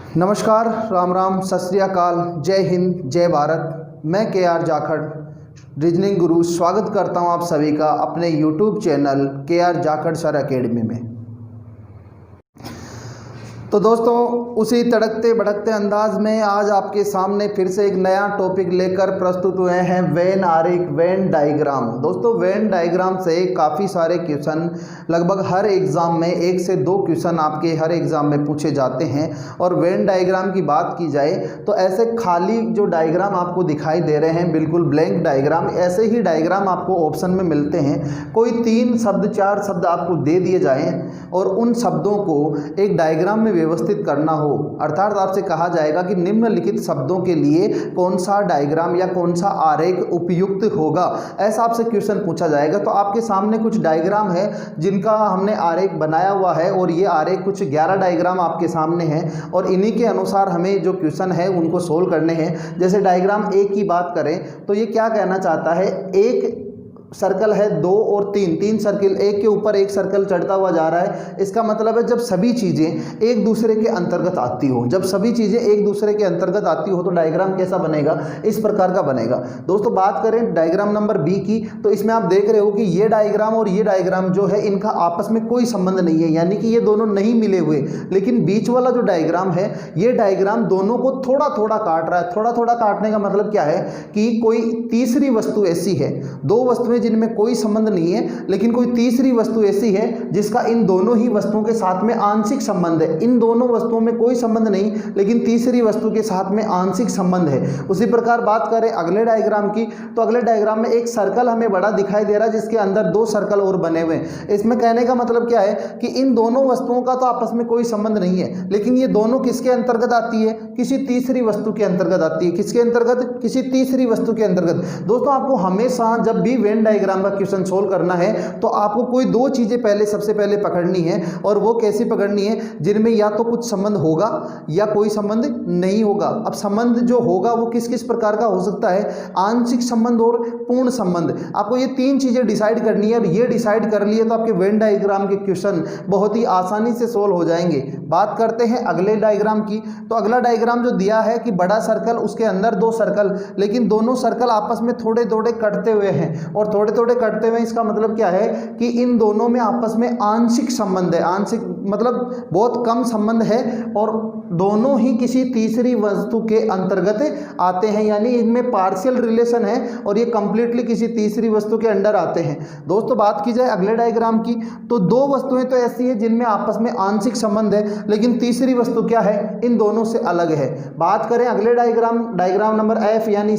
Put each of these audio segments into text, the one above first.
नमस्कार, राम राम, सत श्री अकाल, जय हिंद, जय भारत। मैं KR जाखड़ रीजनिंग गुरु स्वागत करता हूं आप सभी का अपने YouTube channel KR Jakhar sir academy में। तो दोस्तों, उसी तड़कते भड़कते अंदाज में आज आपके सामने फिर से एक नया टॉपिक लेकर प्रस्तुत हुए हैं, वेन आरेख, वेन डायग्राम। दोस्तों, वेन डायग्राम से काफ़ी सारे क्वेश्चन लगभग हर एग्ज़ाम में 1 से 2 क्वेश्चन आपके हर एग्ज़ाम में पूछे जाते हैं। और वेन डायग्राम की बात की जाए तो ऐसे खाली जो डायग्राम आपको दिखाई दे रहे हैं, बिल्कुल ब्लैंक डायग्राम, ऐसे ही डायग्राम आपको ऑप्शन में मिलते हैं। कोई 3 शब्द 4 शब्द आपको दे दिए जाएँ और उन शब्दों को एक डायग्राम में व्यवस्थित करना हो, अर्थात आपसे कहा जाएगा कि निम्नलिखित शब्दों के लिए कौन सा डायग्राम या कौन सा आरेख उपयुक्त होगा, ऐसा आपसे क्वेश्चन पूछा जाएगा। तो आपके सामने कुछ डायग्राम है जिनका हमने आरेख बनाया हुआ है और ये आरेख कुछ 11 डायग्राम आपके सामने हैं और इन्हीं के अनुसार हमें जो क्वेश्चन है उनको सोल्व करने हैं। जैसे डायग्राम ए की बात करें तो ये क्या कहना चाहता है, एक सर्कल है 2 और 3 सर्कल, एक के ऊपर एक सर्कल चढ़ता हुआ जा रहा है। इसका मतलब है जब सभी चीज़ें एक दूसरे के अंतर्गत आती हो, जब सभी चीज़ें एक दूसरे के अंतर्गत आती हो तो डायग्राम कैसा बनेगा, इस प्रकार का बनेगा। दोस्तों, बात करें डायग्राम नंबर बी की तो इसमें आप देख रहे हो कि ये डायग्राम और ये डायग्राम जो है इनका आपस में कोई संबंध नहीं है, यानी कि ये दोनों नहीं मिले हुए। लेकिन बीच वाला जो डायग्राम है, ये डायग्राम दोनों को थोड़ा थोड़ा काट रहा है। थोड़ा थोड़ा काटने का मतलब क्या है कि कोई तीसरी वस्तु ऐसी है, 2 वस्तुएं जिनमें कोई संबंध नहीं है, लेकिन कोई तीसरी वस्तु ऐसी है जिसका इन दोनों ही वस्तुओं के साथ में आंशिक संबंध है। इन दोनों वस्तुओं में कोई संबंध नहीं, लेकिन तीसरी वस्तु के साथ में आंशिक संबंध है। उसी प्रकार बात करें अगले डायग्राम की तो अगले डायग्राम में एक सर्कल हमें बड़ा दिखाई दे रहा है जिसके अंदर 2 सर्कल और बने हुए हैं। इसमें कहने का मतलब क्या है कि इन दोनों वस्तुओं का तो आपस में कोई संबंध नहीं है, लेकिन ये दोनों किसके अंतर्गत आती है, किसी तीसरी वस्तु के अंतर्गत आती है। किसके अंतर्गत, किसी तीसरी वस्तु के अंतर्गत। दोस्तों, आपको हमेशा जब भी वेन डायग्राम का क्वेश्चन सोल्व करना है तो आपको कोई 2 चीजें सबसे पहले पकड़नी है, और वो कैसी पकड़नी है, जिनमें या तो कुछ संबंध होगा या कोई संबंध नहीं होगा। अब संबंध जो होगा वो किस किस प्रकार का हो सकता है, आंशिक संबंध और पूर्ण संबंध। आपको ये 3 चीजें डिसाइड करनी है और ये डिसाइड कर लिए तो आपके वेन डायग्राम के क्वेश्चन बहुत ही आसानी से सोल्व हो जाएंगे। बात करते हैं अगले डायग्राम की तो अगला डायग्राम जो दिया है कि बड़ा सर्कल, उसके अंदर 2 सर्कल, लेकिन दोनों सर्कल आपस में थोड़े थोड़े कटते हुए हैं। और थोड़े थोड़े कटते हुए इसका मतलब क्या है कि इन दोनों में आपस में आंशिक संबंध है। आंशिक मतलब बहुत कम संबंध है और दोनों ही किसी तीसरी वस्तु के अंतर्गत आते हैं, यानी इनमें पार्शियल रिलेशन है और ये कंप्लीटली किसी तीसरी वस्तु के अंडर आते हैं। दोस्तों, बात की जाए अगले डायग्राम की तो 2 वस्तुएं तो ऐसी है जिनमें आपस में आंशिक संबंध है, लेकिन तीसरी वस्तु क्या है, इन दोनों से अलग है। बात करें अगले डायग्राम नंबर F यानी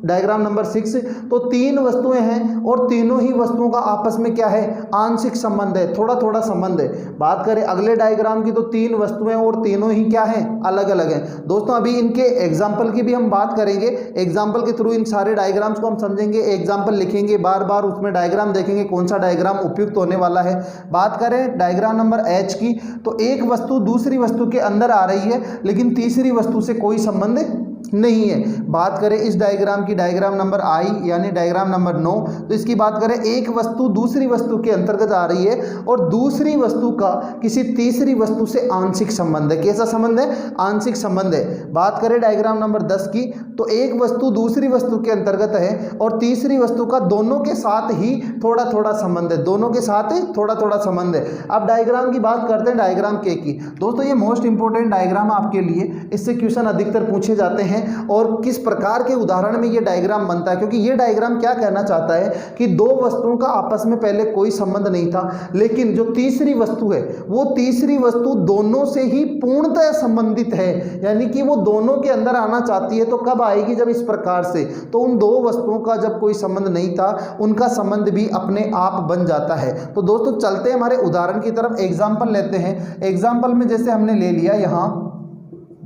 डायग्राम नंबर 6 तो 3 वस्तुएं हैं और तीनों ही वस्तुओं का आपस में क्या है, आंशिक संबंध है, थोड़ा थोड़ा संबंध है। बात करें अगले डायग्राम की तो 3 वस्तुएं और तीनों ही क्या है, अलग अलग हैं। दोस्तों, अभी इनके एग्जाम्पल की भी हम बात करेंगे, एग्जाम्पल के थ्रू इन सारे डायग्राम्स को हम समझेंगे, एग्जाम्पल लिखेंगे, बार बार उसमें डायग्राम देखेंगे कौन सा डायग्राम उपयुक्त होने वाला है। बात करें डायग्राम नंबर H की तो एक वस्तु दूसरी वस्तु के अंदर आ रही है, लेकिन तीसरी वस्तु से कोई संबंध नहीं है। बात करें इस डायग्राम की, डायग्राम नंबर I यानी डायग्राम नंबर 9 तो इसकी बात करें, एक वस्तु दूसरी वस्तु के अंतर्गत आ रही है और दूसरी वस्तु का किसी तीसरी वस्तु से आंशिक संबंध है। कैसा संबंध है, आंशिक संबंध है। बात करें डायग्राम नंबर 10 की तो एक वस्तु दूसरी वस्तु के अंतर्गत है और तीसरी वस्तु का दोनों के साथ ही थोड़ा थोड़ा संबंध है, दोनों के साथ ही थोड़ा थोड़ा संबंध है। अब डायग्राम की बात करते हैं डायग्राम K की। दोस्तों, ये मोस्ट इंपोर्टेंट डायग्राम आपके लिए, इससे क्वेश्चन अधिकतर पूछे जाते हैं और किस प्रकार के उदाहरण में ये डायग्राम बनता है, क्योंकि ये डायग्राम क्या कहना चाहता है कि 2 वस्तुओं का आपस में पहले कोई संबंध नहीं था, लेकिन जो तीसरी वस्तु है वो तीसरी वस्तु दोनों से ही पूर्णतः संबंधित है, यानी कि वो दोनों के अंदर आना चाहती है। तो कब आएगी, जब इस प्रकार से, तो उन 2 वस्तुओं का जब कोई संबंध नहीं था उनका संबंध भी अपने आप बन जाता है। तो दोस्तों, चलते हैं हमारे उदाहरण की तरफ, एग्जाम्पल लेते हैं। एग्जाम्पल में जैसे हमने ले लिया यहां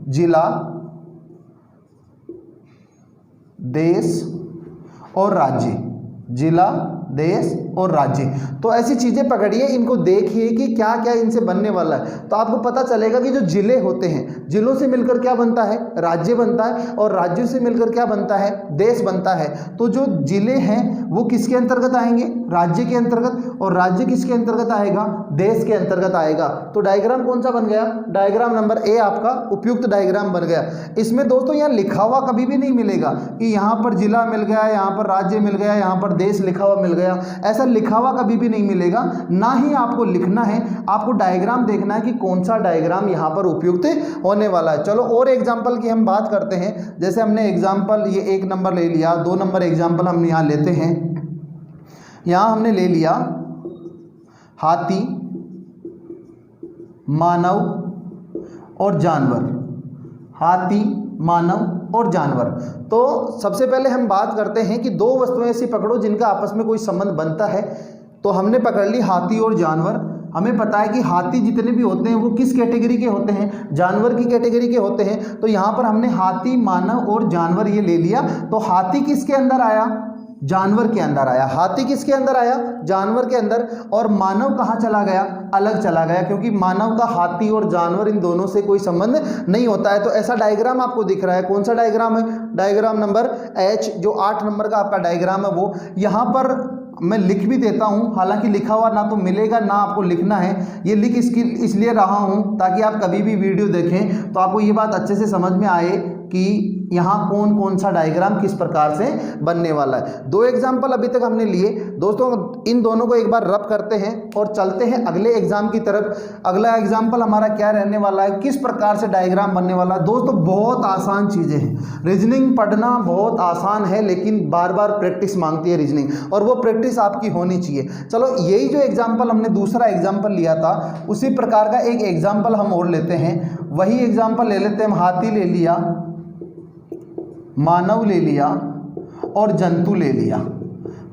जिला, देश और राज्य, जिला, देश और राज्य। तो ऐसी चीज़ें पकड़िए, इनको देखिए कि क्या क्या इनसे बनने वाला है, तो आपको पता चलेगा कि जो जिले होते हैं, जिलों से मिलकर क्या बनता है, राज्य बनता है, और राज्यों से मिलकर क्या बनता है, देश बनता है। तो जो जिले हैं वो किसके अंतर्गत आएंगे, राज्य के अंतर्गत, और राज्य किसके अंतर्गत आएगा, देश के अंतर्गत आएगा। तो डायग्राम कौन सा बन गया, डायग्राम नंबर ए आपका उपयुक्त डायग्राम बन गया। इसमें दोस्तों यहाँ लिखा हुआ कभी भी नहीं मिलेगा कि यहाँ पर जिला मिल गया, यहाँ पर राज्य मिल गया, यहाँ पर देश लिखा हुआ मिल गया, ऐसा लिखा हुआ कभी भी नहीं मिलेगा। ना ही आपको लिखना है, आपको डायग्राम देखना है कि कौन सा डायग्राम यहाँ पर उपयुक्त होने वाला है। चलो और एग्जाम्पल की हम बात करते हैं। जैसे हमने एग्जाम्पल ये 1 नंबर ले लिया, 2 नंबर एग्जाम्पल हम यहाँ लेते हैं। यहाँ हमने ले लिया हाथी, मानव और जानवर, हाथी, मानव और जानवर। तो सबसे पहले हम बात करते हैं कि 2 वस्तुएं ऐसी पकड़ो जिनका आपस में कोई संबंध बनता है। तो हमने पकड़ ली हाथी और जानवर। हमें पता है कि हाथी जितने भी होते हैं वो किस कैटेगरी के होते हैं, जानवर की कैटेगरी के होते हैं। तो यहाँ पर हमने हाथी, मानव और जानवर ये ले लिया। तो हाथी किसके अंदर आया, जानवर के अंदर आया। हाथी किसके अंदर आया, जानवर के अंदर। और मानव कहाँ चला गया, अलग चला गया, क्योंकि मानव का हाथी और जानवर इन दोनों से कोई संबंध नहीं होता है। तो ऐसा डायग्राम आपको दिख रहा है, कौन सा डायग्राम है, डायग्राम नंबर एच, जो 8 नंबर का आपका डायग्राम है। वो यहाँ पर मैं लिख भी देता हूँ, हालांकि लिखा हुआ ना तो मिलेगा ना आपको लिखना है। ये लिख इसलिए रहा हूँ ताकि आप कभी भी वीडियो देखें तो आपको ये बात अच्छे से समझ में आए कि यहाँ कौन कौन सा डायग्राम किस प्रकार से बनने वाला है। 2 एग्जाम्पल अभी तक हमने लिए दोस्तों, इन दोनों को एक बार रब करते हैं और चलते हैं अगले एग्जाम की तरफ। अगला एग्जाम्पल हमारा क्या रहने वाला है, किस प्रकार से डायग्राम बनने वाला है। दोस्तों बहुत आसान चीज़ें हैं, रीजनिंग पढ़ना बहुत आसान है, लेकिन बार बार प्रैक्टिस मांगती है रीजनिंग, और वो प्रैक्टिस आपकी होनी चाहिए। चलो यही जो एग्जाम्पल हमने दूसरा एग्जाम्पल लिया था, उसी प्रकार का एक एग्जाम्पल हम और लेते हैं। वही एग्जाम्पल ले लेते हैं, हम हाथी ले लिया, मानव ले लिया और जंतु ले लिया।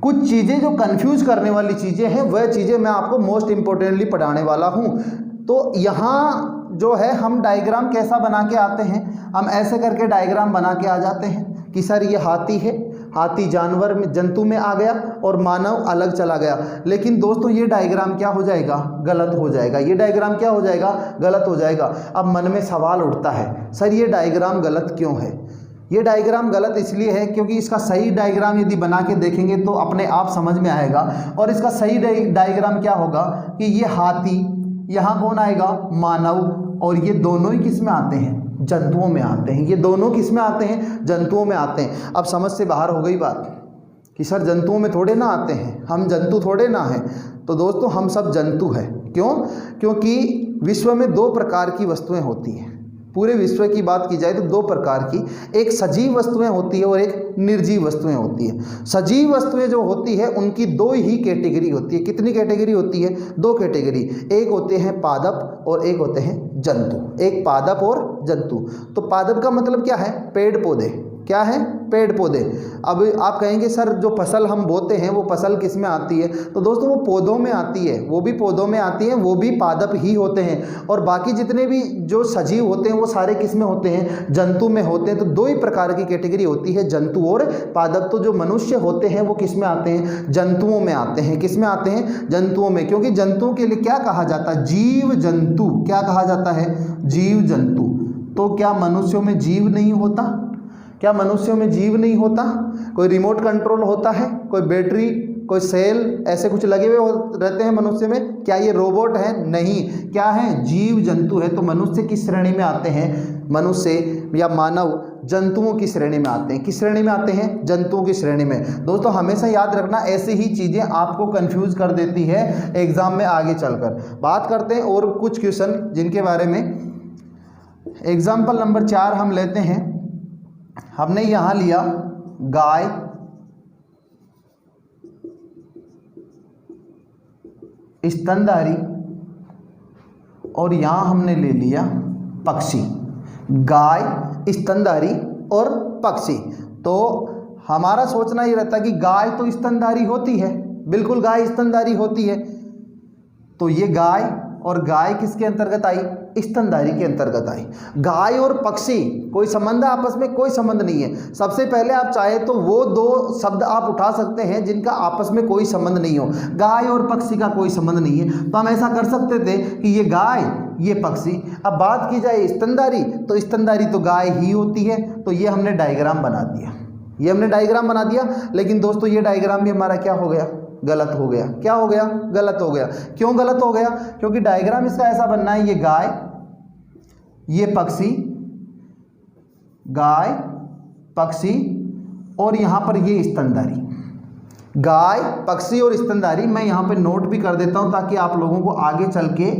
कुछ चीज़ें जो कंफ्यूज करने वाली चीज़ें हैं वह चीज़ें मैं आपको मोस्ट इंपॉर्टेंटली पढ़ाने वाला हूं। तो यहाँ जो है हम डायग्राम कैसा बना के आते हैं, हम ऐसे करके डायग्राम बना के आ जाते हैं कि सर ये हाथी है, हाथी जानवर में, जंतु में आ गया, और मानव अलग चला गया। लेकिन दोस्तों ये डायग्राम क्या हो जाएगा, गलत हो जाएगा। ये डायग्राम क्या हो जाएगा, गलत हो जाएगा। अब मन में सवाल उठता है, सर ये डायग्राम गलत क्यों है। ये डायग्राम गलत इसलिए है क्योंकि इसका सही डायग्राम यदि बना के देखेंगे तो अपने आप समझ में आएगा। और इसका सही डायग्राम क्या होगा कि ये हाथी, यहाँ कौन आएगा, मानव, और ये दोनों ही किस में आते हैं, जंतुओं में आते हैं। ये दोनों किस में आते हैं, जंतुओं में आते हैं। अब समझ से बाहर हो गई बात कि सर जंतुओं में थोड़े ना आते हैं, हम जंतु थोड़े ना हैं। तो दोस्तों हम सब जंतु हैं। क्यों, क्योंकि विश्व में 2 प्रकार की वस्तुएं होती हैं। पूरे विश्व की बात की जाए तो 2 प्रकार की, एक सजीव वस्तुएं होती है और एक निर्जीव वस्तुएं होती है। सजीव वस्तुएं जो होती है उनकी 2 ही कैटेगरी होती है। कितनी कैटेगरी होती है, 2 कैटेगरी। एक होते हैं पादप और एक होते हैं जंतु। एक पादप और जंतु। तो पादप का मतलब क्या है, पेड़ पौधे। क्या है, पेड़ पौधे। अब आप कहेंगे सर जो फसल हम बोते हैं वो फसल किस में आती है, तो दोस्तों वो पौधों में आती है, वो भी पौधों में आती है, वो भी पादप ही होते हैं। और बाकी जितने भी जो सजीव होते हैं वो सारे किस में होते हैं, जंतु में होते हैं। तो 2 ही प्रकार की कैटेगरी होती है, जंतु और पादप। तो जो मनुष्य होते हैं वो किस में आते हैं, जंतुओं में आते हैं। किस में आते हैं, जंतुओं में। क्योंकि जंतुओं के लिए क्या कहा जाता है, जीव जंतु। क्या कहा जाता है, जीव जंतु। तो क्या मनुष्यों में जीव नहीं होता, क्या मनुष्यों में जीव नहीं होता। कोई रिमोट कंट्रोल होता है, कोई बैटरी, कोई सेल, ऐसे कुछ लगे हुए रहते हैं मनुष्य में। क्या ये रोबोट है, नहीं। क्या है, जीव जंतु है। तो मनुष्य किस श्रेणी में आते हैं, मनुष्य या मानव जंतुओं की श्रेणी में आते हैं। किस श्रेणी में आते हैं, जंतुओं की श्रेणी में। दोस्तों हमेशा याद रखना, ऐसी ही चीज़ें आपको कंफ्यूज कर देती है एग्जाम में आगे चलकर। बात करते हैं और कुछ क्वेश्चन जिनके बारे में। एग्जाम्पल नंबर 4 हम लेते हैं। हमने यहाँ लिया गाय, स्तनधारी, और यहाँ हमने ले लिया पक्षी। गाय, स्तनधारी और पक्षी। तो हमारा सोचना ये रहता है कि गाय तो स्तनधारी होती है, बिल्कुल गाय स्तनधारी होती है। तो ये गाय, और गाय किसके अंतर्गत आई, स्तनधारी के अंतर्गत आई। गाय और पक्षी कोई संबंध है आपस में? कोई संबंध नहीं है। सबसे पहले आप चाहे तो वो दो शब्द आप उठा सकते हैं जिनका आपस में कोई संबंध नहीं हो। गाय और पक्षी का कोई संबंध नहीं है, तो हम ऐसा कर सकते थे कि ये गाय, ये पक्षी। अब बात की जाए स्तनधारी, तो स्तनधारी तो गाय ही होती है, तो ये हमने डायग्राम बना दिया, ये हमने डायग्राम बना दिया। लेकिन दोस्तों ये डायग्राम भी हमारा क्या हो गया? गलत हो गया। क्या हो गया? गलत हो गया। क्यों गलत हो गया? क्योंकि डायग्राम इसका ऐसा बनना है, ये गाय, ये पक्षी, गाय, पक्षी और यहां पर ये स्तनधारी। गाय, पक्षी और स्तनधारी मैं यहां पे नोट भी कर देता हूं ताकि आप लोगों को आगे चल के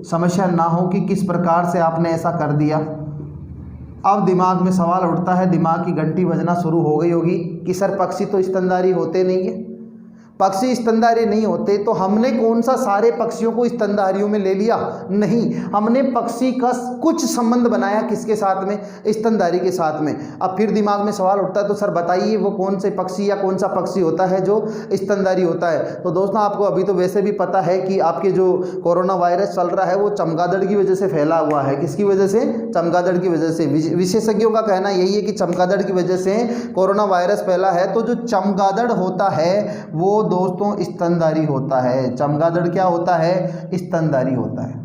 समस्या ना हो कि किस प्रकार से आपने ऐसा कर दिया। अब दिमाग में सवाल उठता है, दिमाग की घंटी बजना शुरू हो गई होगी कि सर पक्षी तो स्तनधारी होते नहीं है, पक्षी स्तनधारी नहीं होते, तो हमने कौन सा सारे पक्षियों को स्तनधारियों में ले लिया? नहीं, हमने पक्षी का कुछ संबंध बनाया, किसके साथ में? स्तनधारी के साथ में। अब फिर दिमाग में सवाल उठता है, तो सर बताइए वो कौन से पक्षी या कौन सा पक्षी होता है जो स्तनधारी होता है? तो दोस्तों आपको अभी तो वैसे भी पता है कि आपके जो कोरोना वायरस चल रहा है वो चमगादड़ की वजह से फैला हुआ है। किसकी वजह से? चमगादड़ की वजह से। विशेषज्ञों का कहना यही है कि चमगादड़ की वजह से कोरोना वायरस फैला है। तो जो चमगादड़ होता है वो दोस्तों स्तनधारी होता है। चमगादड़ क्या होता है? स्तनधारी होता है।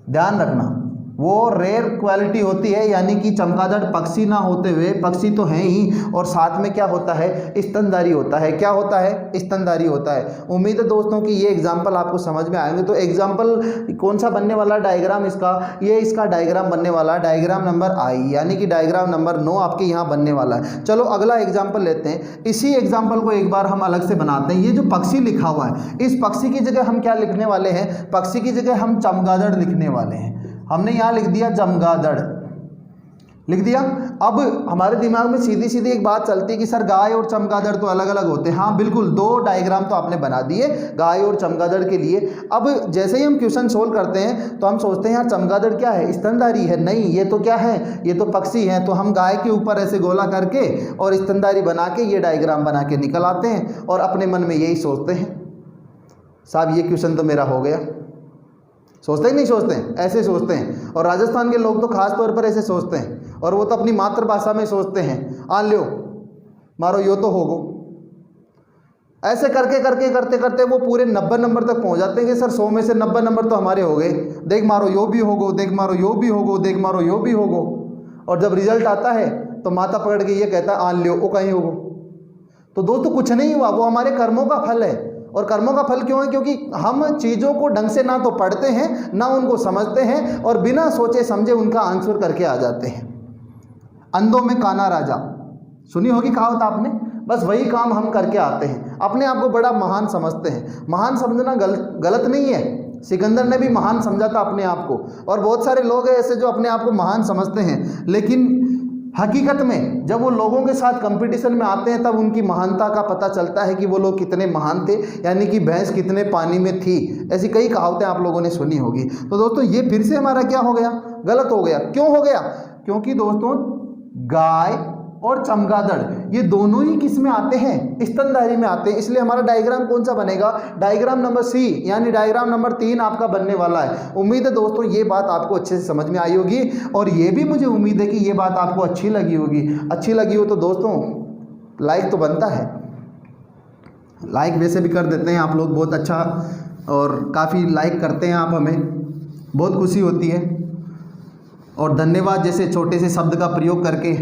ध्यान रखना, वो रेयर क्वालिटी होती है, यानी कि चमगादड़ पक्षी ना होते हुए, पक्षी तो है ही, और साथ में क्या होता है? स्तनधारी होता है। क्या होता है? स्तनधारी होता है। उम्मीद है दोस्तों कि ये एग्जाम्पल आपको समझ में आएंगे। तो एग्जाम्पल कौन सा बनने वाला डायग्राम इसका? ये इसका डायग्राम बनने वाला है, डायग्राम नंबर आई, यानी कि डायग्राम नंबर 9 आपके यहाँ बनने वाला है। चलो अगला एग्जाम्पल लेते हैं। इसी एग्जाम्पल को एक बार हम अलग से बनाते हैं। ये जो पक्षी लिखा हुआ है, इस पक्षी की जगह हम क्या लिखने वाले हैं? पक्षी की जगह हम चमगादड़ लिखने वाले हैं। हमने यहाँ लिख दिया चमगादड़, लिख दिया। अब हमारे दिमाग में सीधी सीधी एक बात चलती है कि सर गाय और चमगादड़ तो अलग अलग होते हैं। हाँ बिल्कुल, दो डायग्राम तो आपने बना दिए गाय और चमगादड़ के लिए। अब जैसे ही हम क्वेश्चन सोल्व करते हैं तो हम सोचते हैं यार चमगादड़ क्या है? स्तनधारी है। नहीं, ये तो क्या है? ये तो पक्षी है। तो हम गाय के ऊपर ऐसे गोला करके और स्तनधारी बना के ये डायग्राम बना के निकल आते हैं और अपने मन में यही सोचते हैं, साहब ये क्वेश्चन तो मेरा हो गया। सोचते ही नहीं सोचते हैं, ऐसे सोचते हैं। और राजस्थान के लोग तो खास तौर पर ऐसे सोचते हैं, और वो तो अपनी मातृभाषा में सोचते हैं, आ लो मारो यो तो होगो। ऐसे करके करके करते करते वो पूरे 90 नंबर तक पहुंच जाते हैं कि सर 100 में से 90 नंबर तो हमारे हो गए। देख मारो यो भी होगो, देख मारो यो भी होगो, देख मारो यो भी होगो। और जब रिजल्ट आता है तो माता पकड़ के ये कहता है आन लो वो कहीं होगो। तो दोस्तों कुछ नहीं हुआ, वो हमारे कर्मों का फल है। और कर्मों का फल क्यों है? क्योंकि हम चीज़ों को ढंग से ना तो पढ़ते हैं ना उनको समझते हैं, और बिना सोचे समझे उनका आंसर करके आ जाते हैं। अंधों में काना राजा, सुनी होगी कहावत आपने। बस वही काम हम करके आते हैं, अपने आप को बड़ा महान समझते हैं। महान समझना गलत नहीं है, सिकंदर ने भी महान समझा था अपने आप को, और बहुत सारे लोग हैं ऐसे जो अपने आप को महान समझते हैं, लेकिन हकीकत में जब वो लोगों के साथ कंपटीशन में आते हैं तब उनकी महानता का पता चलता है कि वो लोग कितने महान थे, यानी कि भैंस कितने पानी में थी। ऐसी कई कहावतें आप लोगों ने सुनी होगी। तो दोस्तों ये फिर से हमारा क्या हो गया? गलत हो गया। क्यों हो गया? क्योंकि दोस्तों गाय और चमगादड़ ये दोनों ही किस में आते हैं? स्तनधारी में आते हैं। इसलिए हमारा डायग्राम कौन सा बनेगा? डायग्राम नंबर सी, यानी डायग्राम नंबर 3 आपका बनने वाला है। उम्मीद है दोस्तों ये बात आपको अच्छे से समझ में आई होगी, और ये भी मुझे उम्मीद है कि ये बात आपको अच्छी लगी होगी। अच्छी लगी हो तो दोस्तों लाइक तो बनता है, लाइक वैसे भी कर देते हैं आप लोग, बहुत अच्छा, और काफ़ी लाइक करते हैं आप, हमें बहुत खुशी होती है। और धन्यवाद जैसे छोटे से शब्द का प्रयोग करके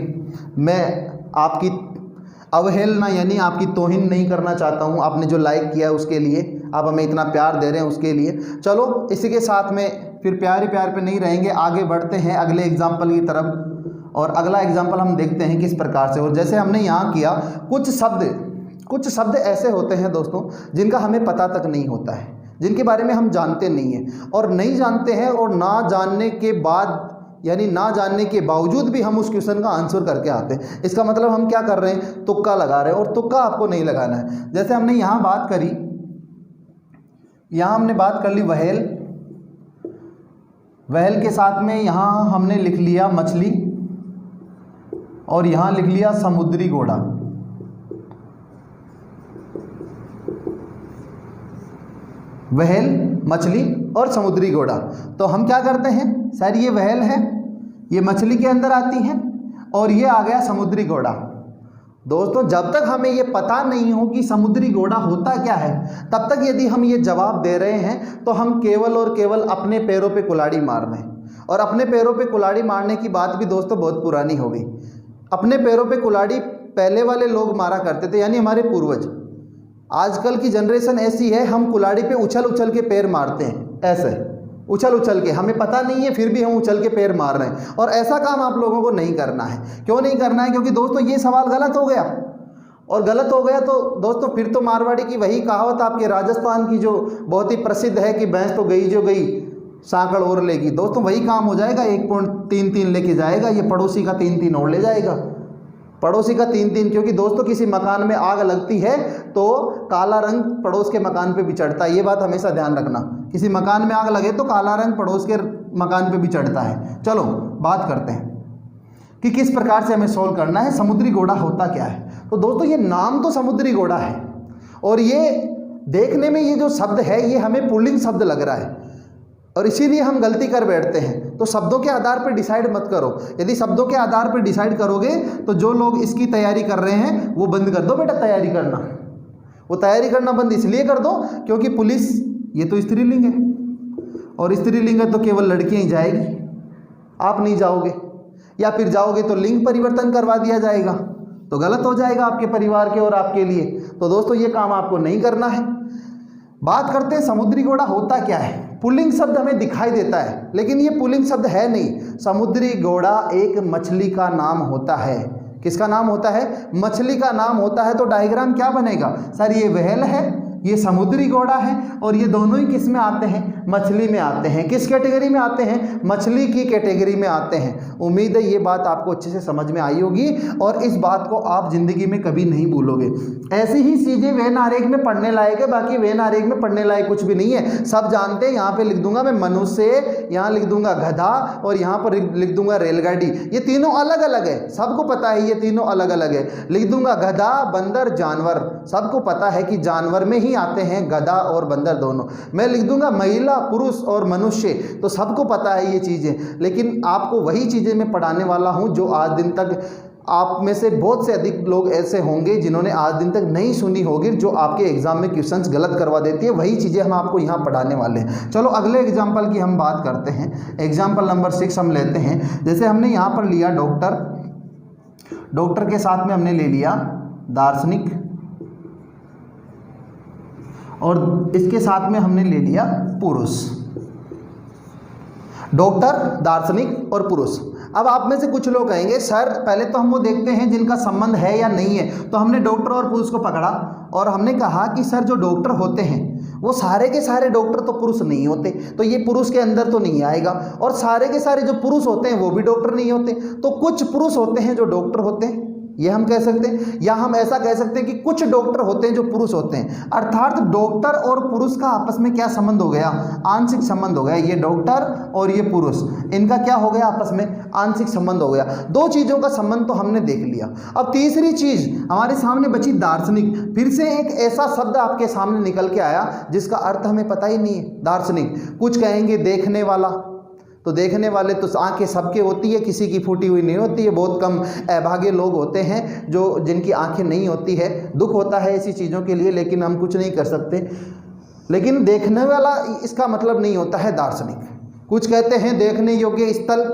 मैं आपकी अवहेलना यानी आपकी तौहीन नहीं करना चाहता हूं। आपने जो लाइक किया है उसके लिए, आप हमें इतना प्यार दे रहे हैं उसके लिए। चलो इसी के साथ में फिर प्यार ही प्यार पे नहीं रहेंगे, आगे बढ़ते हैं अगले एग्जाम्पल की तरफ। और अगला एग्जाम्पल हम देखते हैं किस प्रकार से। और जैसे हमने यहाँ किया, कुछ शब्द ऐसे होते हैं दोस्तों जिनका हमें पता तक नहीं होता है, जिनके बारे में हम जानते नहीं हैं, और नहीं जानते हैं, और ना जानने के बाद यानी ना जानने के बावजूद भी हम उस क्वेश्चन का आंसर करके आते हैं। इसका मतलब हम क्या कर रहे हैं? तुक्का लगा रहे हैं, और तुक्का आपको नहीं लगाना है। जैसे हमने यहाँ बात करी, यहाँ हमने बात कर ली व्हेल, व्हेल के साथ में यहाँ हमने लिख लिया मछली, और यहाँ लिख लिया समुद्री घोड़ा। व्हेल मछली और समुद्री घोड़ा। तो हम क्या करते हैं सर, ये व्हेल है, ये मछली के अंदर आती है, और ये आ गया समुद्री घोड़ा। दोस्तों जब तक हमें ये पता नहीं हो कि समुद्री घोड़ा होता क्या है, तब तक यदि हम ये जवाब दे रहे हैं तो हम केवल और केवल अपने पैरों पे कुल्हाड़ी मार रहे हैं। और अपने पैरों पे कुल्हाड़ी मारने की बात भी दोस्तों बहुत पुरानी हो गई। अपने पैरों पे कुल्हाड़ी पहले वाले लोग मारा करते थे, यानी हमारे पूर्वज। आजकल की जनरेशन ऐसी है, हम कुल्हाड़ी पे उछल उछल के पैर मारते हैं, ऐसे उछल उछल के, हमें पता नहीं है फिर भी हम उछल के पैर मार रहे हैं। और ऐसा काम आप लोगों को नहीं करना है। क्यों नहीं करना है? क्योंकि दोस्तों ये सवाल गलत हो गया, और गलत हो गया तो दोस्तों फिर तो मारवाड़ी की वही कहावत आपके राजस्थान की जो बहुत ही प्रसिद्ध है कि भैंस तो गई जो गई सांकड़ और लेगी। दोस्तों वही काम हो जाएगा, 1.33 लेके जाएगा, ये पड़ोसी का 3-3 और ले जाएगा, पड़ोसी का 3-3। क्योंकि दोस्तों किसी मकान में आग लगती है तो काला रंग पड़ोस के मकान पे भी चढ़ता है, ये बात हमेशा ध्यान रखना। किसी मकान में आग लगे तो काला रंग पड़ोस के मकान पे भी चढ़ता है। चलो बात करते हैं कि किस प्रकार से हमें सॉल्व करना है, समुद्री घोड़ा होता क्या है। तो दोस्तों ये नाम तो समुद्री घोड़ा है, और ये देखने में ये जो शब्द है ये हमें पुल्लिंग शब्द लग रहा है, और इसीलिए हम गलती कर बैठते हैं। तो शब्दों के आधार पर डिसाइड मत करो। यदि शब्दों के आधार पर डिसाइड करोगे तो जो लोग इसकी तैयारी कर रहे हैं वो बंद कर दो बेटा, तैयारी करना। वो तैयारी करना बंद इसलिए कर दो क्योंकि पुलिस ये तो स्त्रीलिंग है, और स्त्रीलिंग है तो केवल लड़कियां ही जाएगी, आप नहीं जाओगे, या फिर जाओगे तो लिंग परिवर्तन करवा दिया जाएगा, तो गलत हो जाएगा आपके परिवार के और आपके लिए। तो दोस्तों ये काम आपको नहीं करना है। बात करते हैं समुद्री घोड़ा होता क्या है। पुल्लिंग शब्द हमें दिखाई देता है, लेकिन ये पुल्लिंग शब्द है नहीं। समुद्री घोड़ा एक मछली का नाम होता है। किसका नाम होता है? मछली का नाम होता है। तो डायग्राम क्या बनेगा सर? ये व्हेल है, ये समुद्री घोड़ा है, और ये दोनों ही किस में आते हैं? मछली में आते हैं। किस कैटेगरी में आते हैं? मछली की कैटेगरी में आते हैं। उम्मीद है ये बात आपको अच्छे से समझ में आई होगी, और इस बात को आप जिंदगी में कभी नहीं भूलोगे। ऐसी ही चीजें वेन आरेख में पढ़ने लायक है, बाकी वेन आरेख में पढ़ने लायक कुछ भी नहीं है। सब जानते हैं। यहाँ पे लिख दूंगा मैं मनुष्य, यहाँ लिख दूंगा गधा, और यहाँ पर लिख दूंगा रेलगाड़ी। ये तीनों अलग अलग है, सबको पता है ये तीनों अलग अलग है। लिख दूंगा गधा, बंदर, जानवर। सबको पता है कि जानवर में ही आते हैं गधा और बंदर दोनों। मैं लिख दूंगा महिला, पुरुष और मनुष्य, तो सबको पता है ये चीजें। लेकिन आपको वही चीजें मैं पढ़ाने वाला हूं जो आज दिन तक आप में से बहुत से अधिक लोग ऐसे होंगे जिन्होंने आज दिन तक नहीं सुनी होगी, जो आपके एग्जाम में क्वेश्चंस गलत करवा देती है। वही चीज़ें हम आपको यहाँ पढ़ाने वाले हैं। चलो अगले एग्जाम्पल की हम बात करते हैं। एग्जाम्पल नंबर 6 हम लेते हैं। जैसे हमने यहाँ पर लिया डॉक्टर, डॉक्टर के साथ में हमने ले लिया दार्शनिक, और इसके साथ में हमने ले लिया पुरुष। डॉक्टर, दार्शनिक और पुरुष। अब आप में से कुछ लोग कहेंगे सर पहले तो हम वो देखते हैं जिनका संबंध है या नहीं है। तो हमने डॉक्टर और पुरुष को पकड़ा और हमने कहा कि सर जो डॉक्टर होते हैं वो सारे के सारे डॉक्टर तो पुरुष नहीं होते, तो ये पुरुष के अंदर तो नहीं आएगा। और सारे के सारे जो पुरुष होते हैं वो भी डॉक्टर नहीं होते, तो कुछ पुरुष होते हैं जो डॉक्टर होते हैं, ये हम कह सकते हैं। या हम ऐसा कह सकते हैं कि कुछ डॉक्टर होते हैं जो पुरुष होते हैं। अर्थात डॉक्टर और पुरुष का आपस में क्या संबंध हो गया? आंशिक संबंध हो गया। ये डॉक्टर और ये पुरुष, इनका क्या हो गया? आपस में आंशिक संबंध हो गया। दो चीजों का संबंध तो हमने देख लिया। अब तीसरी चीज हमारे सामने बची दार्शनिक। फिर से एक ऐसा शब्द आपके सामने निकल के आया जिसका अर्थ हमें पता ही नहीं है। दार्शनिक, कुछ कहेंगे देखने वाला, तो देखने वाले तो आंखें सबके होती है, किसी की फूटी हुई नहीं होती है। बहुत कम अभागे लोग होते हैं जो जिनकी आंखें नहीं होती है। दुख होता है ऐसी चीज़ों के लिए, लेकिन हम कुछ नहीं कर सकते। लेकिन देखने वाला इसका मतलब नहीं होता है दार्शनिक। कुछ कहते हैं देखने योग्य स्थल,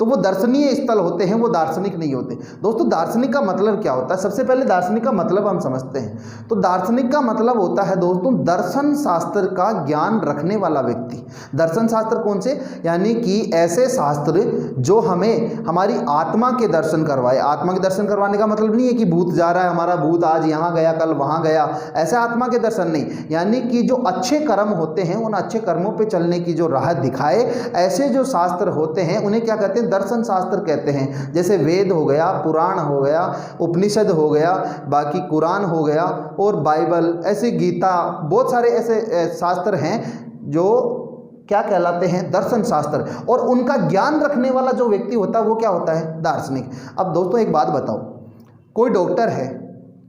तो वो दर्शनीय स्थल होते हैं, वो दार्शनिक नहीं होते। दोस्तों दार्शनिक का मतलब क्या होता है? सबसे पहले दार्शनिक का मतलब हम समझते हैं। तो दार्शनिक का मतलब होता है दोस्तों दर्शन शास्त्र का ज्ञान रखने वाला व्यक्ति। दर्शन शास्त्र कौन से? यानी कि ऐसे शास्त्र जो हमें हमारी आत्मा के दर्शन करवाए। आत्मा के दर्शन करवाने का मतलब नहीं है कि भूत जा रहा है, हमारा भूत आज यहाँ गया कल वहाँ गया, ऐसा आत्मा के दर्शन नहीं। यानी कि जो अच्छे कर्म होते हैं उन अच्छे कर्मों पर चलने की जो राह दिखाए, ऐसे जो शास्त्र होते हैं उन्हें क्या कहते हैं? दर्शन शास्त्र कहते हैं। जैसे वेद हो गया, पुराण हो गया, उपनिषद हो गया, बाकी कुरान हो गया और बाइबल, ऐसे गीता, बहुत सारे ऐसे शास्त्र हैं जो क्या कहलाते हैं? दर्शन शास्त्र। और उनका ज्ञान रखने वाला जो व्यक्ति होता है वो क्या होता है? दार्शनिक। अब दोस्तों एक बात बताओ, कोई डॉक्टर है,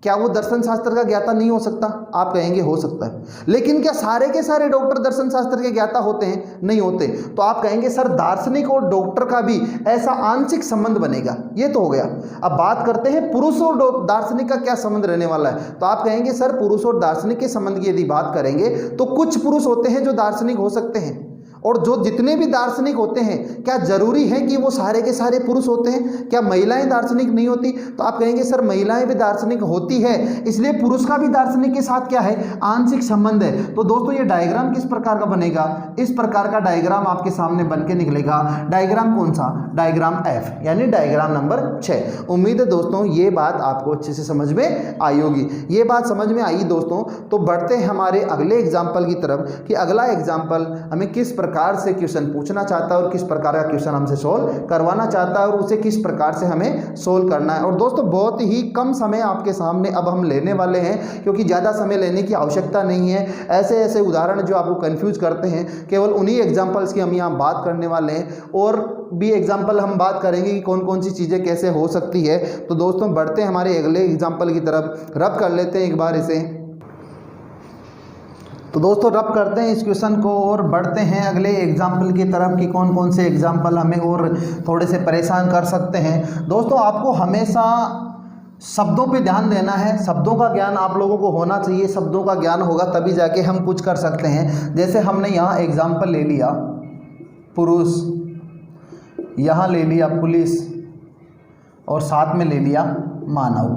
क्या वो दर्शन शास्त्र का ज्ञाता नहीं हो सकता? आप कहेंगे हो सकता है। लेकिन क्या सारे के सारे डॉक्टर दर्शन शास्त्र के ज्ञाता होते हैं? नहीं होते। तो आप कहेंगे सर दार्शनिक और डॉक्टर का भी ऐसा आंशिक संबंध बनेगा। ये तो हो गया। अब बात करते हैं पुरुष और दार्शनिक का क्या संबंध रहने वाला है। तो आप कहेंगे सर पुरुष और दार्शनिक के संबंध की यदि बात करेंगे तो कुछ पुरुष होते हैं जो दार्शनिक हो सकते हैं, और जो जितने भी दार्शनिक होते हैं क्या जरूरी है कि वो सारे के सारे पुरुष होते हैं? क्या महिलाएं दार्शनिक नहीं होती? तो आप कहेंगे सर महिलाएं भी दार्शनिक होती है, इसलिए पुरुष का भी दार्शनिक के साथ क्या है? आंशिक संबंध है। तो दोस्तों ये डायग्राम किस प्रकार का बनेगा? इस प्रकार का डायग्राम आपके सामने बन के निकलेगा। डायग्राम कौन सा? डायग्राम F, यानी डायग्राम नंबर 6। उम्मीद है दोस्तों ये बात आपको अच्छे से समझ में आई होगी। ये बात समझ में आई दोस्तों, तो बढ़ते हैं हमारे अगले एग्जाम्पल की तरफ कि अगला एग्जाम्पल हमें किस प्रकार से क्वेश्चन पूछना चाहता है और किस प्रकार का क्वेश्चन हमसे सोल्व करवाना चाहता है और उसे किस प्रकार से हमें सोल्व करना है। और दोस्तों बहुत ही कम समय आपके सामने अब हम लेने वाले हैं, क्योंकि ज़्यादा समय लेने की आवश्यकता नहीं है। ऐसे ऐसे उदाहरण जो आपको कंफ्यूज करते हैं, केवल उन्हीं एग्जाम्पल्स की हम यहाँ बात करने वाले हैं। और भी एग्जाम्पल हम बात करेंगे कि कौन कौन सी चीज़ें कैसे हो सकती है। तो दोस्तों बढ़ते हैं हमारे अगले एग्जाम्पल की तरफ। रब कर लेते हैं एक बार इसे। तो दोस्तों रब करते हैं इस क्वेश्चन को और बढ़ते हैं अगले एग्जाम्पल की तरफ कि कौन कौन से एग्जाम्पल हमें और थोड़े से परेशान कर सकते हैं। दोस्तों आपको हमेशा शब्दों पे ध्यान देना है। शब्दों का ज्ञान आप लोगों को होना चाहिए। शब्दों का ज्ञान होगा तभी जाके हम कुछ कर सकते हैं। जैसे हमने यहाँ एग्जाम्पल ले लिया पुरुष, यहाँ ले लिया पुलिस और साथ में ले लिया मानव।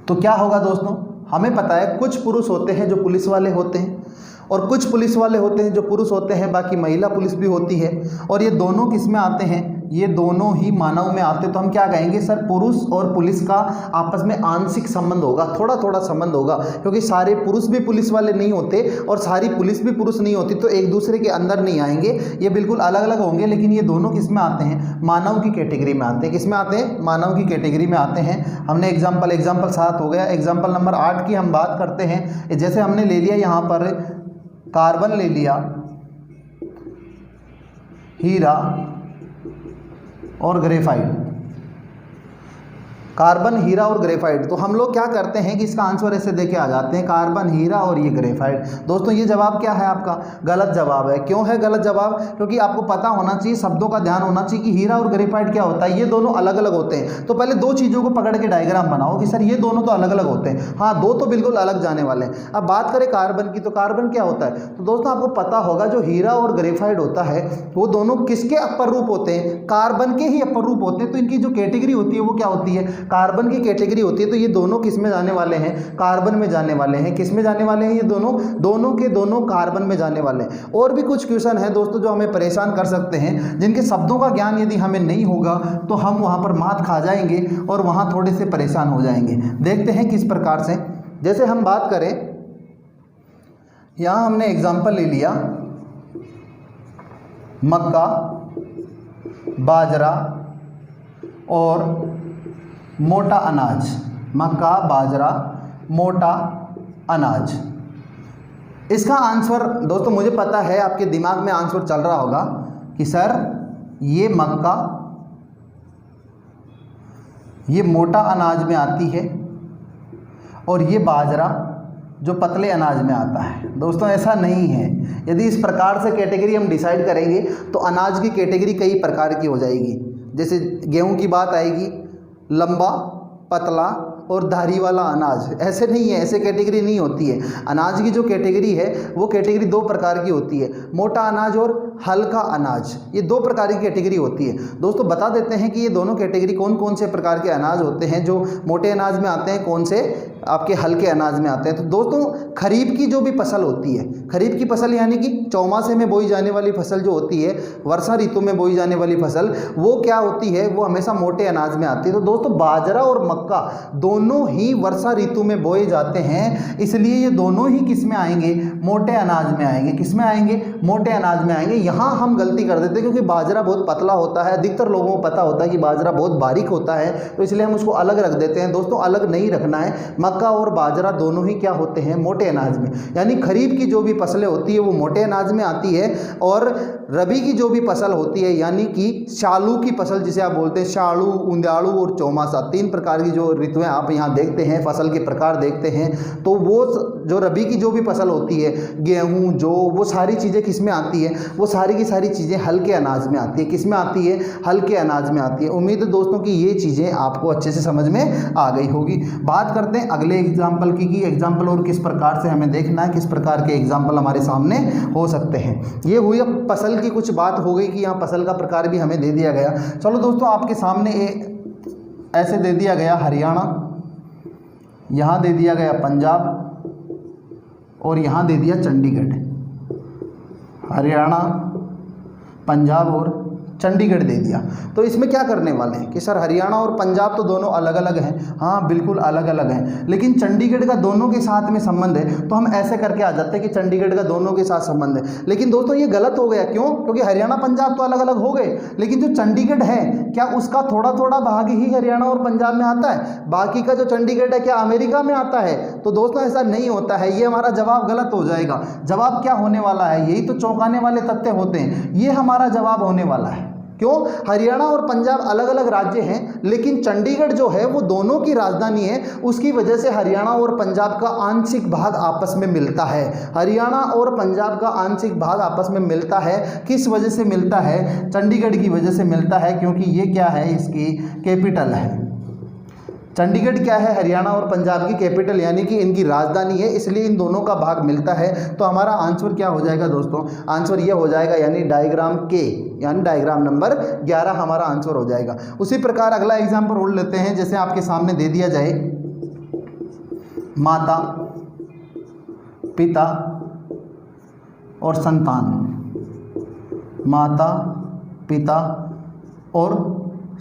तो क्या होगा दोस्तों? हमें पता है कुछ पुरुष होते हैं जो पुलिस वाले होते हैं और कुछ पुलिस वाले होते हैं जो पुरुष होते हैं, बाकी महिला पुलिस भी होती है। और ये दोनों किस में आते हैं? ये दोनों ही मानव में आते हैं। तो हम क्या कहेंगे सर पुरुष और पुलिस का आपस में आंशिक संबंध होगा, थोड़ा थोड़ा संबंध होगा, क्योंकि सारे पुरुष भी पुलिस वाले नहीं होते और सारी पुलिस भी पुरुष नहीं होती, तो एक दूसरे के अंदर नहीं आएंगे, ये बिल्कुल अलग अलग होंगे। लेकिन ये दोनों किस में आते हैं? मानव की कैटेगरी में आते हैं। किस में आते हैं? मानव की कैटेगरी में आते हैं। हमने एग्जाम्पल 7 हो गया। एग्जाम्पल नंबर 8 की हम बात करते हैं। जैसे हमने ले लिया यहाँ पर कार्बन, ले लिया हीरा और ग्रेफाइट। कार्बन, हीरा और ग्रेफाइट। तो हम लोग क्या करते हैं कि इसका आंसर ऐसे देके आ जाते हैं कार्बन, हीरा और ये ग्रेफाइट। दोस्तों ये जवाब क्या है आपका? गलत जवाब है। क्यों है गलत जवाब? क्योंकि आपको पता होना चाहिए, शब्दों का ध्यान होना चाहिए कि हीरा और ग्रेफाइट क्या होता है। ये दोनों अलग अलग होते हैं। तो पहले दो चीज़ों को पकड़ के डायग्राम बनाओ कि सर ये दोनों तो अलग अलग होते हैं। हाँ, दो तो बिल्कुल अलग जाने वाले हैं। अब बात करें कार्बन की, तो कार्बन क्या होता है? तो दोस्तों आपको पता होगा जो हीरा और ग्रेफाइट होता है वो दोनों किसके अपर रूप होते हैं? कार्बन के ही अपर रूप होते हैं। तो इनकी जो कैटेगरी होती है वो क्या होती है? कार्बन की कैटेगरी होती है। तो ये दोनों किस में जाने वाले हैं? कार्बन में जाने वाले हैं। किस में जाने वाले हैं? ये दोनों के दोनों कार्बन में जाने वाले हैं। और भी कुछ क्वेश्चन है दोस्तों जो हमें परेशान कर सकते हैं, जिनके शब्दों का ज्ञान यदि हमें नहीं होगा तो हम वहां पर मात खा जाएंगे और वहां थोड़े से परेशान हो जाएंगे। देखते हैं किस प्रकार से। जैसे हम बात करें, यहां हमने एग्जाम्पल ले लिया मक्का, बाजरा और मोटा अनाज। मक्का, बाजरा, मोटा अनाज। इसका आंसर दोस्तों मुझे पता है आपके दिमाग में आंसर चल रहा होगा कि सर ये मक्का ये मोटा अनाज में आती है और ये बाजरा जो पतले अनाज में आता है। दोस्तों ऐसा नहीं है। यदि इस प्रकार से कैटेगरी हम डिसाइड करेंगे तो अनाज की कैटेगरी कई प्रकार की हो जाएगी। जैसे गेहूं की बात आएगी, लंबा, पतला और धारी वाला अनाज। ऐसे नहीं है, ऐसे कैटेगरी नहीं होती है। अनाज की जो कैटेगरी है वो कैटेगरी दो प्रकार की होती है, मोटा अनाज और हल्का अनाज। ये दो प्रकार की कैटेगरी होती है। दोस्तों बता देते हैं कि ये दोनों कैटेगरी कौन कौन से प्रकार के अनाज होते हैं जो मोटे अनाज में आते हैं, कौन से आपके हल्के अनाज में आते हैं। तो दोस्तों खरीफ की जो भी फसल होती है, खरीफ की फसल यानी कि चौमासे में बोई जाने वाली फसल जो होती है, वर्षा ऋतु में बोई जाने वाली फसल, वो क्या होती है? वो हमेशा मोटे अनाज में आती है। तो दोस्तों बाजरा और मक्का दोनों ही वर्षा ऋतु में बोए जाते हैं, इसलिए ये दोनों ही किस में आएंगे? मोटे अनाज में आएंगे। किस में आएंगे? मोटे अनाज में आएंगे। यहाँ हम गलती कर देते हैं क्योंकि बाजरा बहुत पतला होता है। अधिकतर लोगों को पता होता है कि बाजरा बहुत बारीक होता है, तो इसलिए हम उसको अलग रख देते हैं। दोस्तों अलग नहीं रखना है। मक्का मक्का और बाजरा दोनों ही क्या होते हैं, मोटे अनाज में। यानी खरीफ की जो भी फसलें होती है वो मोटे अनाज में आती है, और रबी की जो भी फसल होती है यानी कि शालू की फसल जिसे आप बोलते हैं, शालू, उंदाड़ू और चौमासा, 3 प्रकार की जो ऋतुएं आप यहाँ देखते हैं, फसल के प्रकार देखते हैं, तो वो जो रबी की जो भी फसल होती है, गेहूँ, जौ, वो सारी चीज़ें किस में आती है, वो सारी की सारी चीज़ें हल्के अनाज में आती है। किस में आती है, हल्के अनाज में आती है। उम्मीद है दोस्तों कि ये चीज़ें आपको अच्छे से समझ में आ गई होगी। बात करते हैं अगले एग्जाम्पल की, कि एग्जाम्पल और किस प्रकार से हमें देखना है, किस प्रकार के एग्जाम्पल हमारे सामने हो सकते हैं। ये हुई अब फसल की कुछ बात हो गई कि यहाँ फसल का प्रकार भी हमें दे दिया गया। चलो दोस्तों, आपके सामने ऐसे दे दिया गया हरियाणा, यहाँ दे दिया गया पंजाब, और यहाँ दे दिया चंडीगढ़। हरियाणा, पंजाब और चंडीगढ़ दे दिया। तो इसमें क्या करने वाले हैं कि सर हरियाणा और पंजाब तो दोनों अलग अलग हैं। हाँ बिल्कुल अलग अलग हैं, लेकिन चंडीगढ़ का दोनों के साथ में संबंध है, तो हम ऐसे करके आ जाते हैं कि चंडीगढ़ का दोनों के साथ संबंध है। लेकिन दोस्तों ये गलत हो गया, क्यों? क्योंकि हरियाणा पंजाब तो अलग अलग हो गए, लेकिन जो चंडीगढ़ है क्या उसका थोड़ा थोड़ा भाग ही हरियाणा और पंजाब में आता है? बाकी का जो चंडीगढ़ है क्या अमेरिका में आता है? तो दोस्तों ऐसा नहीं होता है, ये हमारा जवाब गलत हो जाएगा। जवाब क्या होने वाला है, यही तो चौंकाने वाले तथ्य होते हैं, ये हमारा जवाब होने वाला है। क्यों? हरियाणा और पंजाब अलग अलग राज्य हैं, लेकिन चंडीगढ़ जो है वो दोनों की राजधानी है, उसकी वजह से हरियाणा और पंजाब का आंशिक भाग आपस में मिलता है। हरियाणा और पंजाब का आंशिक भाग आपस में मिलता है, किस वजह से मिलता है? चंडीगढ़ की वजह से मिलता है, क्योंकि ये क्या है, इसकी कैपिटल है। चंडीगढ़ क्या है, हरियाणा और पंजाब की कैपिटल यानी कि इनकी राजधानी है, इसलिए इन दोनों का भाग मिलता है। तो हमारा आंसर क्या हो जाएगा दोस्तों? आंसर ये हो जाएगा, यानी डायग्राम के, यानी डायग्राम नंबर 11 हमारा आंसर हो जाएगा। उसी प्रकार अगला एग्जाम्पल और लेते हैं, जैसे आपके सामने दे दिया जाए माता, पिता और संतान। माता, पिता और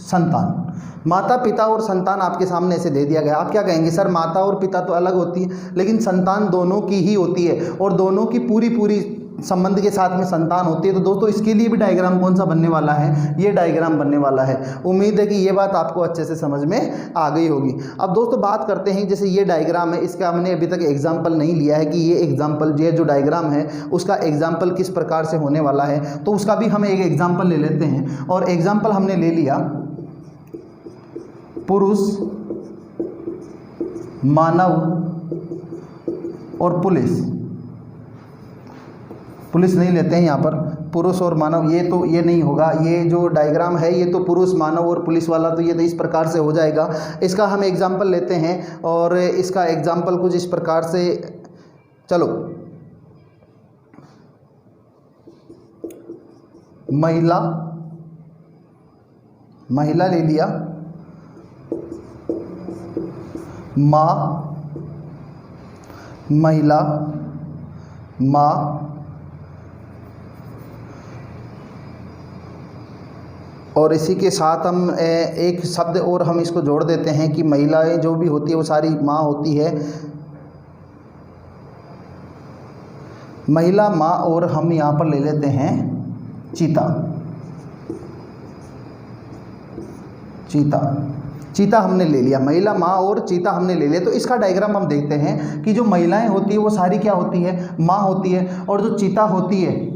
संतान। माता, पिता और संतान आपके सामने ऐसे दे दिया गया। आप क्या कहेंगे, सर माता और पिता तो अलग होती है, लेकिन संतान दोनों की ही होती है, और दोनों की पूरी पूरी संबंध के साथ में संतान होती है। तो दोस्तों इसके लिए भी डायग्राम कौन सा बनने वाला है? ये डायग्राम बनने वाला है। उम्मीद है कि ये बात आपको अच्छे से समझ में आ गई होगी। अब दोस्तों बात करते हैं, जैसे ये डायग्राम है, इसका हमने अभी तक एग्जाम्पल नहीं लिया है कि ये एग्जाम्पल, ये जो डायग्राम है उसका एग्जाम्पल किस प्रकार से होने वाला है, तो उसका भी हम एक एग्जाम्पल ले लेते हैं। और एग्जाम्पल हमने ले लिया पुरुष, मानव और पुलिस। पुलिस नहीं लेते हैं यहाँ पर, पुरुष और मानव, ये नहीं होगा। ये जो डायग्राम है ये तो पुरुष, मानव और पुलिस वाला, तो ये तो इस प्रकार से हो जाएगा। इसका हम एग्जाम्पल लेते हैं, और इसका एग्जाम्पल कुछ इस प्रकार से, चलो महिला, महिला ले लिया, माँ, महिला, माँ, और इसी के साथ हम एक शब्द और हम इसको जोड़ देते हैं कि महिलाएं जो भी होती है वो सारी माँ होती है। महिला, माँ, और हम यहाँ पर ले लेते हैं चीता। चीता, चीता हमने ले लिया, महिला, माँ और चीता हमने ले लिया। तो इसका डायग्राम हम देखते हैं कि जो महिलाएं होती है वो सारी क्या होती है? माँ होती है, और जो चीता होती है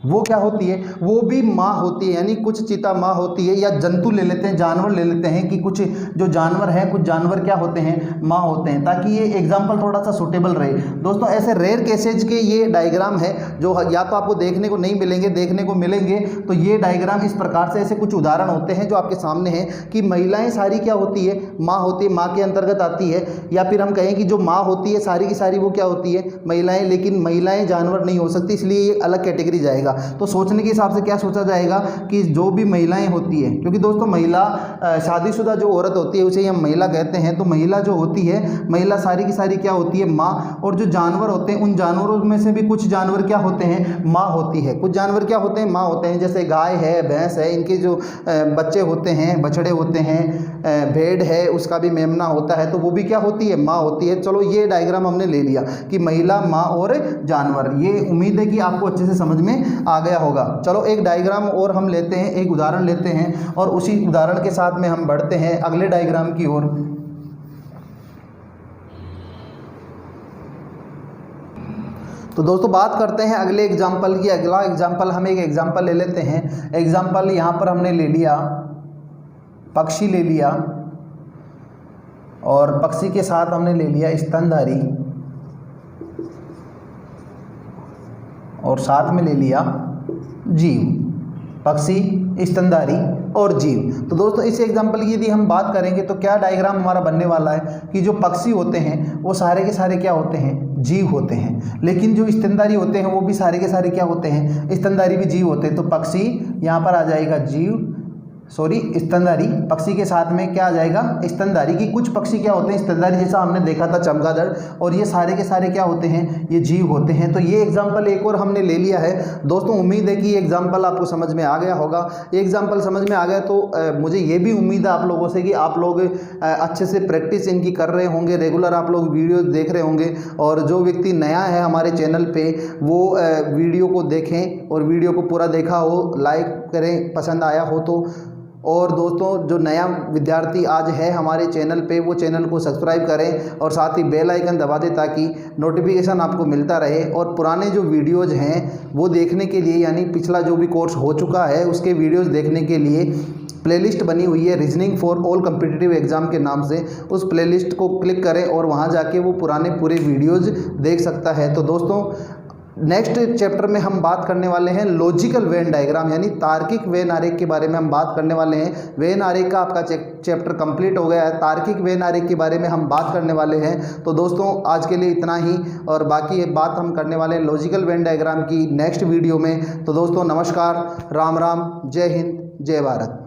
वो क्या होती है? वो भी माँ होती है। यानी कुछ चीता माँ होती है, या जंतु ले लेते हैं, जानवर ले लेते हैं कि कुछ जो जानवर हैं, कुछ जानवर क्या होते हैं? माँ होते हैं, ताकि ये एग्जाम्पल थोड़ा सा सूटेबल रहे। दोस्तों ऐसे रेयर केसेज के ये डायग्राम है जो या तो आपको देखने को नहीं मिलेंगे, देखने को मिलेंगे। तो ये डायग्राम इस प्रकार से, ऐसे कुछ उदाहरण होते हैं जो आपके सामने हैं कि महिलाएँ सारी क्या होती है? माँ होती है, माँ के अंतर्गत आती है। या फिर हम कहें कि जो माँ होती है सारी की सारी वो क्या होती है? महिलाएँ, लेकिन महिलाएँ जानवर नहीं हो सकती, इसलिए ये अलग कैटेगरी जाएगा। तो सोचने के हिसाब से क्या सोचा जाएगा कि जो भी महिलाएं होती है, क्योंकि दोस्तों महिला शादीशुदा जो औरत होती है उसे हम महिला कहते हैं। तो महिला जो होती है, महिला सारी की सारी क्या होती है? माँ। और जो जानवर होते हैं उन जानवरों में से भी कुछ जानवर क्या होते हैं? माँ होती है। कुछ जानवर क्या होते हैं? माँ होते हैं। जैसे गाय है, भैंस है, इनके जो बच्चे होते हैं, बछड़े होते हैं, भेड़ है, उसका भी मेमना होता है, तो वो भी क्या होती है? माँ होती है। चलो ये डायग्राम हमने ले लिया कि महिला, माँ और जानवर। ये उम्मीद है कि आपको अच्छे से समझ में आ गया होगा। चलो एक डायग्राम और हम लेते हैं, एक उदाहरण लेते हैं, और उसी उदाहरण के साथ में हम बढ़ते हैं अगले डायग्राम की ओर। तो दोस्तों बात करते हैं अगले एग्जाम्पल की। अगला एग्जाम्पल हम एक एग्जाम्पल ले लेते हैं। एग्जाम्पल यहाँ पर हमने ले लिया पक्षी ले लिया, और पक्षी के साथ हमने ले लिया स्तनधारी, और साथ में ले लिया जीव। पक्षी, स्तनधारी और जीव। तो दोस्तों इस एग्जाम्पल की यदि हम बात करेंगे तो क्या डायग्राम हमारा बनने वाला है कि जो पक्षी होते हैं वो सारे के सारे क्या होते हैं, जीव होते हैं। लेकिन जो स्तनधारी होते हैं वो भी सारे के सारे क्या होते हैं, स्तनधारी भी जीव होते हैं। तो पक्षी यहाँ पर आ जाएगा जीव, सॉरी स्तनधारी। पक्षी के साथ में क्या आ जाएगा, स्तनधारी। की कुछ पक्षी क्या होते हैं स्तनधारी, जैसा हमने देखा था चमगादड़, और ये सारे के सारे क्या होते हैं, ये जीव होते हैं। तो ये एग्जाम्पल एक और हमने ले लिया है। दोस्तों उम्मीद है कि ये एग्जाम्पल आपको समझ में आ गया होगा। ये एग्जाम्पल समझ में आ गया तो मुझे ये भी उम्मीद है आप लोगों से कि आप लोग अच्छे से प्रैक्टिस इनकी कर रहे होंगे, रेगुलर आप लोग वीडियो देख रहे होंगे। और जो व्यक्ति नया है हमारे चैनल पर वो वीडियो को देखें, और वीडियो को पूरा देखा हो, लाइक करें पसंद आया हो तो। और दोस्तों जो नया विद्यार्थी आज है हमारे चैनल पे वो चैनल को सब्सक्राइब करें, और साथ ही बेल आइकन दबा दें ताकि नोटिफिकेशन आपको मिलता रहे। और पुराने जो वीडियोज़ हैं वो देखने के लिए, यानी पिछला जो भी कोर्स हो चुका है उसके वीडियोज़ देखने के लिए प्लेलिस्ट बनी हुई है reasoning for all competitive exam के नाम से। उस प्लेलिस्ट को क्लिक करें और वहाँ जाके वो पुराने पूरे वीडियोज़ देख सकता है। तो दोस्तों नेक्स्ट चैप्टर में हम बात करने वाले हैं लॉजिकल वेन डायग्राम, यानी तार्किक वेन आरेख के बारे में हम बात करने वाले हैं। वेन आरेख का आपका चैप्टर कंप्लीट हो गया है, तार्किक वेन आरेख के बारे में हम बात करने वाले हैं। तो दोस्तों आज के लिए इतना ही, और बाकी बात हम करने वाले हैं लॉजिकल वेन डायग्राम की नेक्स्ट वीडियो में। तो दोस्तों नमस्कार, राम राम, जय हिंद, जय भारत।